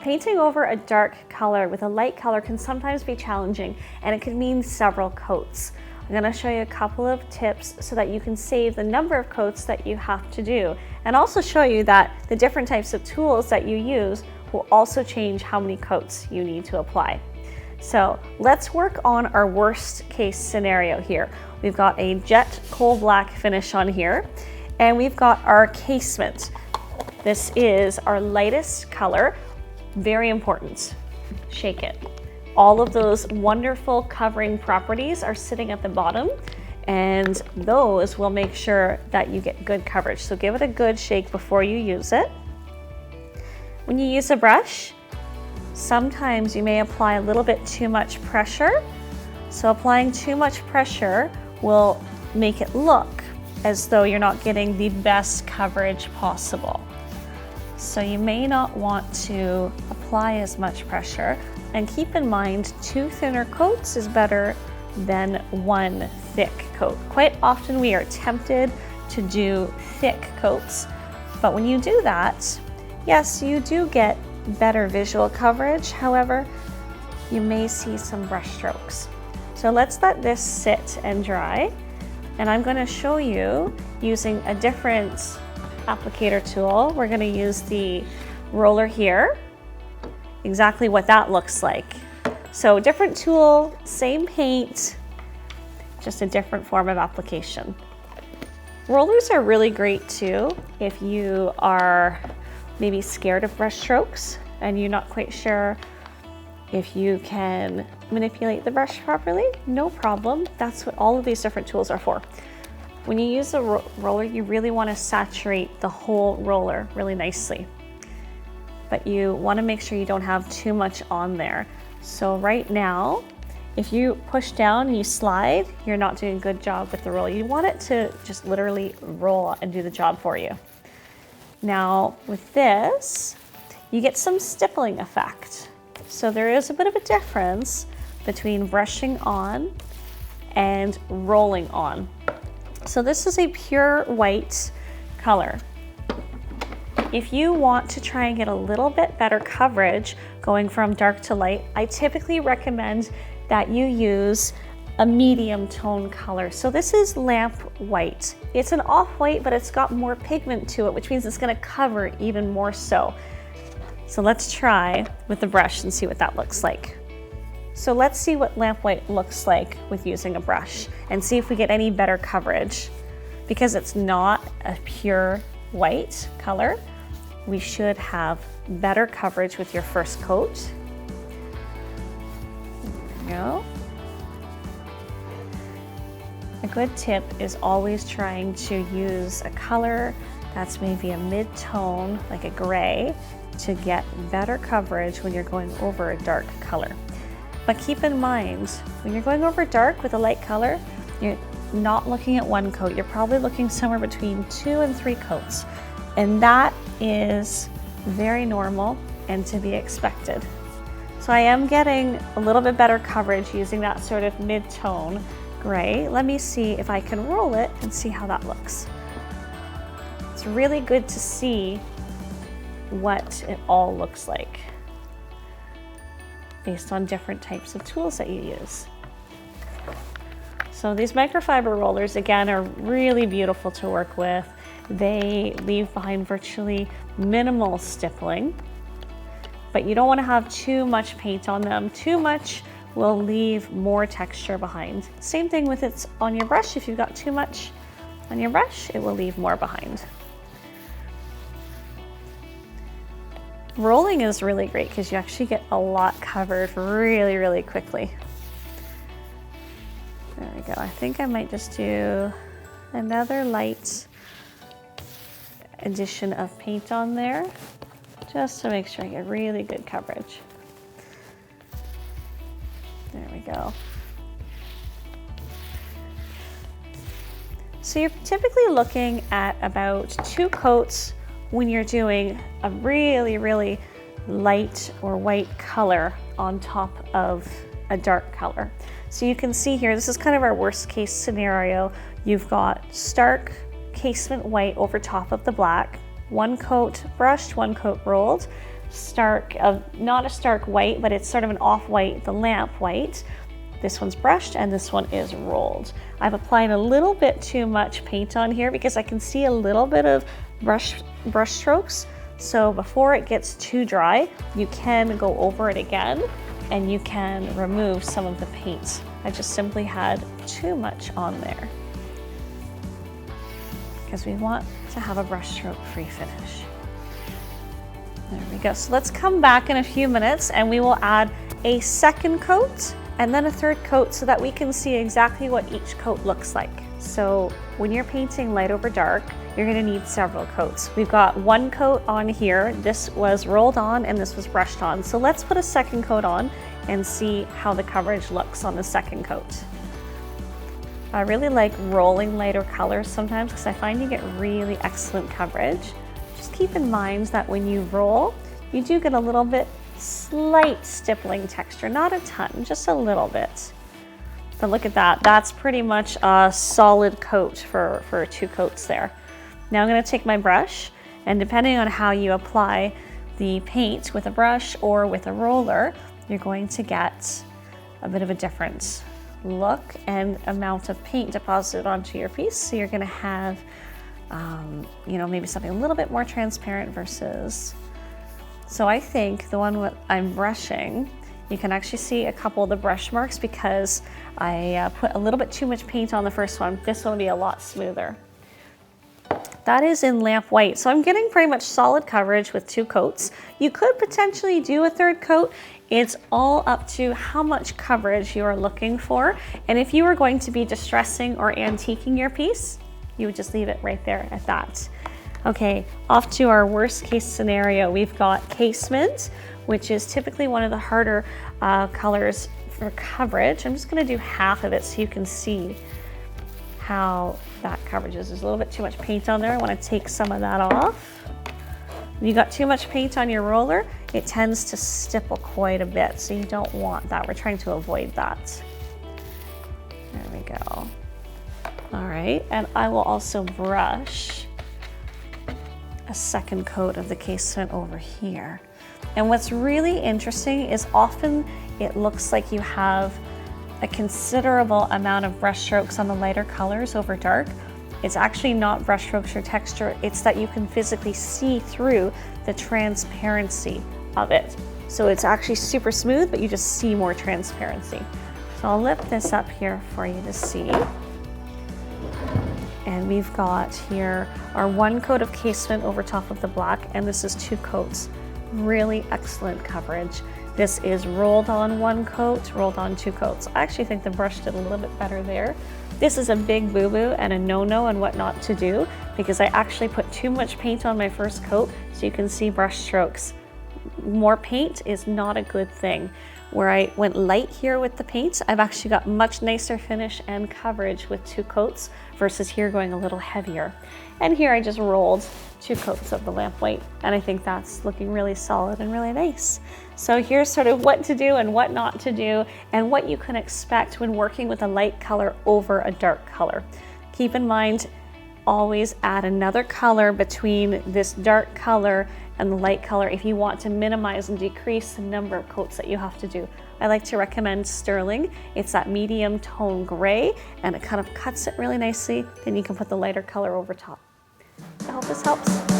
Painting over a dark color with a light color can sometimes be challenging, and it can mean several coats. I'm going to show you a couple of tips so that you can save the number of coats that you have to do, and also show you that the different types of tools that you use will also change how many coats you need to apply. So let's work on our worst case scenario here. We've got a jet coal black finish on here, and we've got our casement. This is our lightest color. Very important. Shake it. All of those wonderful covering properties are sitting at the bottom, and those will make sure that you get good coverage. So give it a good shake before you use it. When you use a brush, sometimes you may apply a little bit too much pressure. So applying too much pressure will make it look as though you're not getting the best coverage possible. So you may not want to apply as much pressure, and keep in mind 2 thinner coats is better than 1 thick coat. Quite often we are tempted to do thick coats, but when you do that, yes, you do get better visual coverage. However, you may see some brush strokes. So let's let this sit and dry, and I'm going to show you using a different applicator tool. We're going to use the roller here, exactly what that looks like. So different tool, same paint, just a different form of application. Rollers are really great too if you are maybe scared of brush strokes and you're not quite sure if you can manipulate the brush properly. No problem. That's what all of these different tools are for. When you use a roller, you really want to saturate the whole roller really nicely. But you want to make sure you don't have too much on there. So right now, if you push down and you slide, you're not doing a good job with the roller. You want it to just literally roll and do the job for you. Now with this, you get some stippling effect. So there is a bit of a difference between brushing on and rolling on. So this is a pure white color. If you want to try and get a little bit better coverage going from dark to light, I typically recommend that you use a medium tone color. So this is lamp white. It's an off-white, but it's got more pigment to it, which means it's going to cover even more so. So let's try with the brush and see what that looks like. So let's see what lamp white looks like with using a brush and see if we get any better coverage. Because it's not a pure white color, we should have better coverage with your first coat. There we go. A good tip is always trying to use a color that's maybe a mid-tone, like a gray, to get better coverage when you're going over a dark color. But keep in mind, when you're going over dark with a light color, you're not looking at 1 coat. You're probably looking somewhere between 2 and 3 coats. And that is very normal and to be expected. So I am getting a little bit better coverage using that sort of mid-tone gray. Let me see if I can roll it and see how that looks. It's really good to see what it all looks like based on different types of tools that you use. So these microfiber rollers, again, are really beautiful to work with. They leave behind virtually minimal stippling, but you don't want to have too much paint on them. Too much will leave more texture behind. Same thing with it on your brush. If you've got too much on your brush, it will leave more behind. Rolling is really great because you actually get a lot covered really, really quickly. There we go. I think I might just do another light addition of paint on there just to make sure I get really good coverage. There we go. So you're typically looking at about 2 coats when you're doing a really, really light or white color on top of a dark color. So you can see here, this is kind of our worst case scenario. You've got stark casement white over top of the black, 1 coat brushed, 1 coat rolled. not a stark white, but it's sort of an off-white, the lamp white. This one's brushed and this one is rolled. I've applied a little bit too much paint on here because I can see a little bit of brush strokes. So before it gets too dry, you can go over it again and you can remove some of the paint. I just simply had too much on there because we want to have a brush stroke free finish. There we go. So let's come back in a few minutes and we will add a second coat and then a third coat so that we can see exactly what each coat looks like. So when you're painting light over dark, you're gonna need several coats. We've got one coat on here. This was rolled on and this was brushed on. So let's put a second coat on and see how the coverage looks on the second coat. I really like rolling lighter colors sometimes because I find you get really excellent coverage. Just keep in mind that when you roll, you do get a little bit slight stippling texture, not a ton, just a little bit. But look at that, that's pretty much a solid coat for two coats there. Now I'm gonna take my brush, and depending on how you apply the paint with a brush or with a roller, you're going to get a bit of a different look and amount of paint deposited onto your piece. So you're gonna have, you know, maybe something a little bit more transparent versus. So I think the one that I'm brushing, you can actually see a couple of the brush marks because I put a little bit too much paint on the first one. This one will be a lot smoother. That is in lamp white. So I'm getting pretty much solid coverage with two coats. You could potentially do a third coat. It's all up to how much coverage you are looking for. And if you were going to be distressing or antiquing your piece, you would just leave it right there at that. Okay, off to our worst case scenario. We've got Casement, which is typically one of the harder colors for coverage. I'm just gonna do half of it so you can see how that coverage is. There's a little bit too much paint on there. I wanna take some of that off. When you got too much paint on your roller, it tends to stipple quite a bit, so you don't want that. We're trying to avoid that. There we go. All right, and I will also brush a second coat of the Casement over here. And what's really interesting is often it looks like you have a considerable amount of brush strokes on the lighter colors over dark. It's actually not brush strokes or texture, it's that you can physically see through the transparency of it. So it's actually super smooth, but you just see more transparency. So I'll lift this up here for you to see. And we've got here our one coat of Casement over top of the black, and this is two coats. Really excellent coverage. This is rolled on one coat, rolled on two coats. I actually think the brush did a little bit better there. This is a big boo-boo and a no-no and what not to do because I actually put too much paint on my first coat so you can see brush strokes. More paint is not a good thing. Where I went light here with the paint, I've actually got much nicer finish and coverage with two coats versus here going a little heavier. And here I just rolled two coats of the lamp white, and I think that's looking really solid and really nice. So here's sort of what to do and what not to do and what you can expect when working with a light color over a dark color. Keep in mind, always add another color between this dark color and the light color if you want to minimize and decrease the number of coats that you have to do. I like to recommend Sterling. It's that medium tone gray and it kind of cuts it really nicely. Then you can put the lighter color over top. I hope this helps.